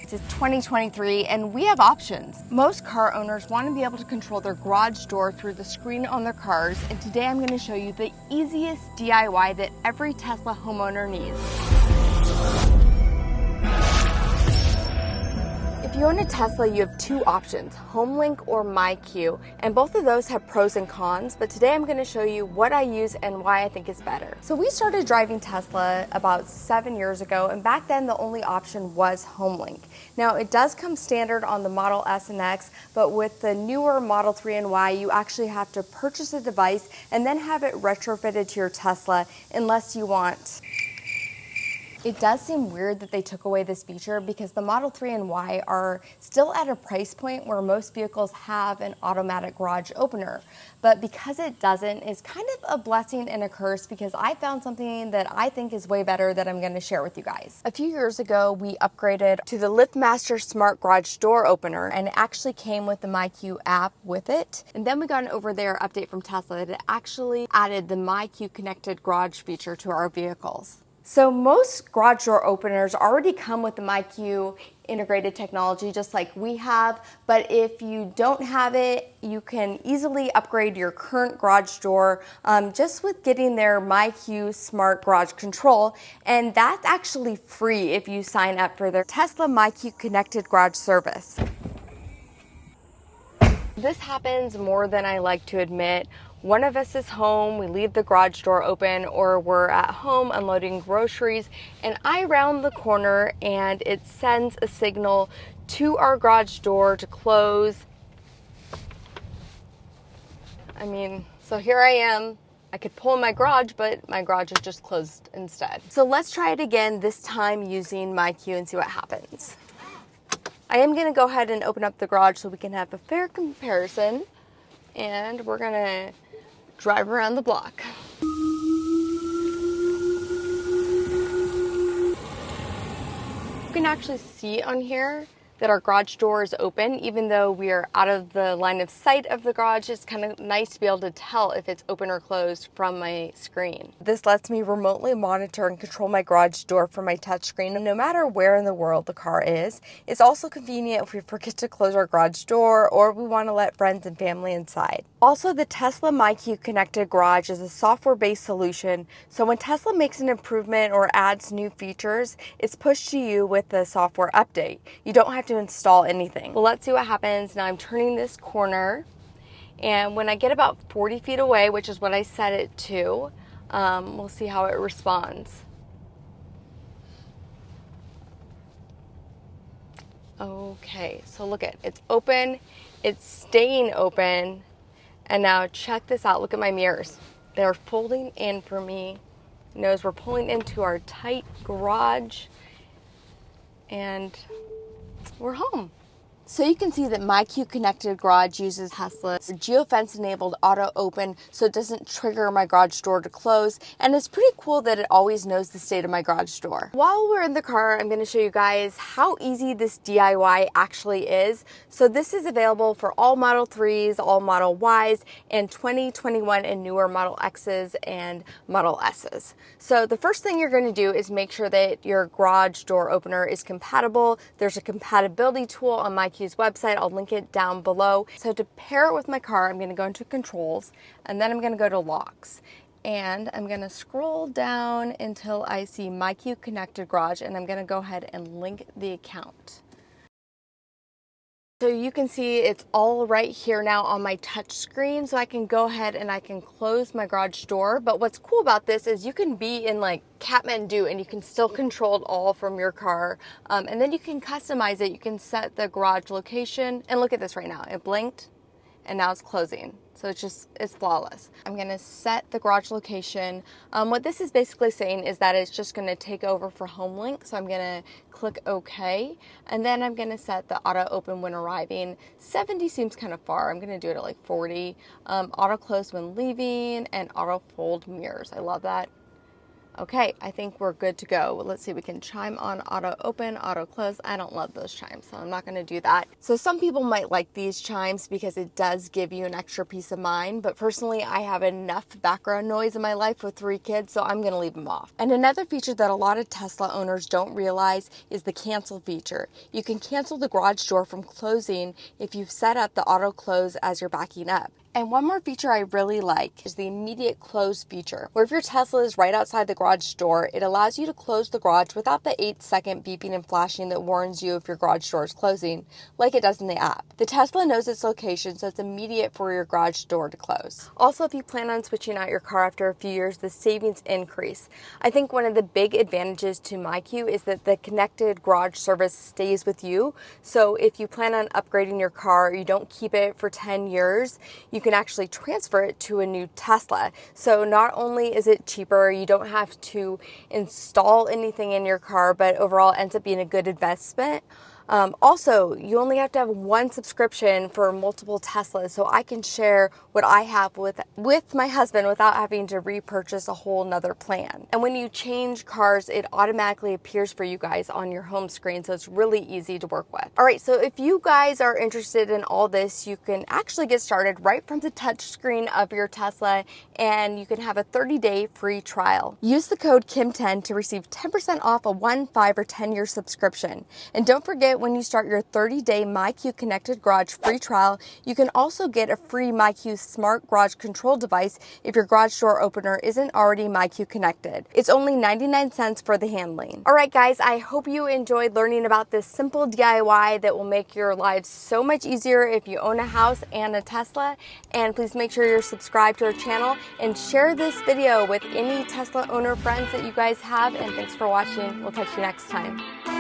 It's 2023 and we have options. Most car owners want to be able to control their garage door through the screen on their cars, and today I'm going to show you the easiest DIY that every Tesla homeowner needs. If you own a Tesla, you have two options, HomeLink or MyQ, and both of those have pros and cons, but today I'm going to show you what I use and why I think is better. So we started driving Tesla about 7 years ago, and back then the only option was HomeLink. Now it does come standard on the Model S and X, but with the newer Model 3 and Y, you actually have to purchase a device and then have it retrofitted to your Tesla unless you want. It does seem weird that they took away this feature because the Model 3 and Y are still at a price point where most vehicles have an automatic garage opener. But because it doesn't, it's kind of a blessing and a curse because I found something that I think is way better that I'm going to share with you guys. A few years ago, we upgraded to the LiftMaster Smart Garage Door Opener, and it actually came with the MyQ app with it. And then we got an over-the-air update from Tesla that actually added the MyQ Connected Garage feature to our vehicles. So most garage door openers already come with the MyQ integrated technology just like we have, but if you don't have it, you can easily upgrade your current garage door just with getting their MyQ Smart Garage Control, and that's actually free if you sign up for their Tesla MyQ Connected Garage service. This happens more than I like to admit. One of us is home, we leave the garage door open, or we're at home unloading groceries, and I round the corner and it sends a signal to our garage door to close. So here I am. I could pull in my garage, but my garage is just closed instead. So let's try it again, this time using MyQ, and see what happens. I am going to go ahead and open up the garage so we can have a fair comparison, and we're going to drive around the block. You can actually see on here that our garage door is open. Even though we are out of the line of sight of the garage, it's kind of nice to be able to tell if it's open or closed from my screen. This lets me remotely monitor and control my garage door from my touchscreen, no matter where in the world the car is. It's also convenient if we forget to close our garage door or we want to let friends and family inside. Also, the Tesla MyQ Connected Garage is a software-based solution, so when Tesla makes an improvement or adds new features, it's pushed to you with the software update. You don't have to install anything. Well, let's see what happens. Now I'm turning this corner, and when I get about 40 feet away, which is what I set it to, we'll see how it responds. Okay, so look at it's open, it's staying open, and now check this out. Look at my mirrors. They're folding in for me. As we're pulling into our tight garage, and we're home. So you can see that MyQ Connected Garage uses Tesla's geofence-enabled auto open so it doesn't trigger my garage door to close, and it's pretty cool that it always knows the state of my garage door. While we're in the car, I'm going to show you guys how easy this DIY actually is. So this is available for all Model 3s, all Model Ys, and 2021 and newer Model X's and Model S's. So the first thing you're going to do is make sure that your garage door opener is compatible. There's a compatibility tool on MyQ's website. I'll link it down below. So to pair it with my car, I'm going to go into controls, and then I'm going to go to locks. And I'm going to scroll down until I see MyQ Connected Garage, and I'm going to go ahead and link the account. So you can see it's all right here now on my touch screen, so I can go ahead and I can close my garage door. But what's cool about this is you can be in like Kathmandu and you can still control it all from your car. And then you can customize it. You can set the garage location, and look at this right now. It blinked and now it's closing. So it's flawless. I'm gonna set the garage location. What this is basically saying is that it's just gonna take over for HomeLink. So I'm gonna click OK, and then I'm gonna set the auto open when arriving. 70 seems kind of far. I'm gonna do it at like 40. Auto close when leaving, and auto fold mirrors. I love that. Okay, I think we're good to go. Let's see, we can chime on auto open, auto close. I don't love those chimes, so I'm not gonna do that. So some people might like these chimes because it does give you an extra peace of mind, but personally I have enough background noise in my life with 3 kids, so I'm gonna leave them off. And another feature that a lot of Tesla owners don't realize is the cancel feature. You can cancel the garage door from closing if you've set up the auto close as you're backing up. And one more feature I really like is the immediate close feature, where if your Tesla is right outside the garage door, it allows you to close the garage without the 8-second beeping and flashing that warns you if your garage door is closing, like it does in the app. The Tesla knows its location, so it's immediate for your garage door to close. Also, if you plan on switching out your car after a few years, the savings increase. I think one of the big advantages to MyQ is that the connected garage service stays with you. So if you plan on upgrading your car, you don't keep it for 10 years, you can actually transfer it to a new Tesla. So not only is it cheaper, you don't have to install anything in your car, but overall it ends up being a good investment. Also, you only have to have one subscription for multiple Teslas, so I can share what I have with my husband without having to repurchase a whole nother plan. And when you change cars, it automatically appears for you guys on your home screen, so it's really easy to work with. All right, so if you guys are interested in all this, you can actually get started right from the touch screen of your Tesla, and you can have a 30-day free trial. Use the code KIM10 to receive 10% off a 1, 5, or 10-year subscription. And don't forget, when you start your 30-day MyQ Connected Garage free trial, you can also get a free MyQ Smart Garage Control device if your garage door opener isn't already MyQ connected. It's only 99 cents for the handling. All right, guys, I hope you enjoyed learning about this simple DIY that will make your lives so much easier if you own a house and a Tesla. And please make sure you're subscribed to our channel and share this video with any Tesla owner friends that you guys have. And thanks for watching. We'll catch you next time.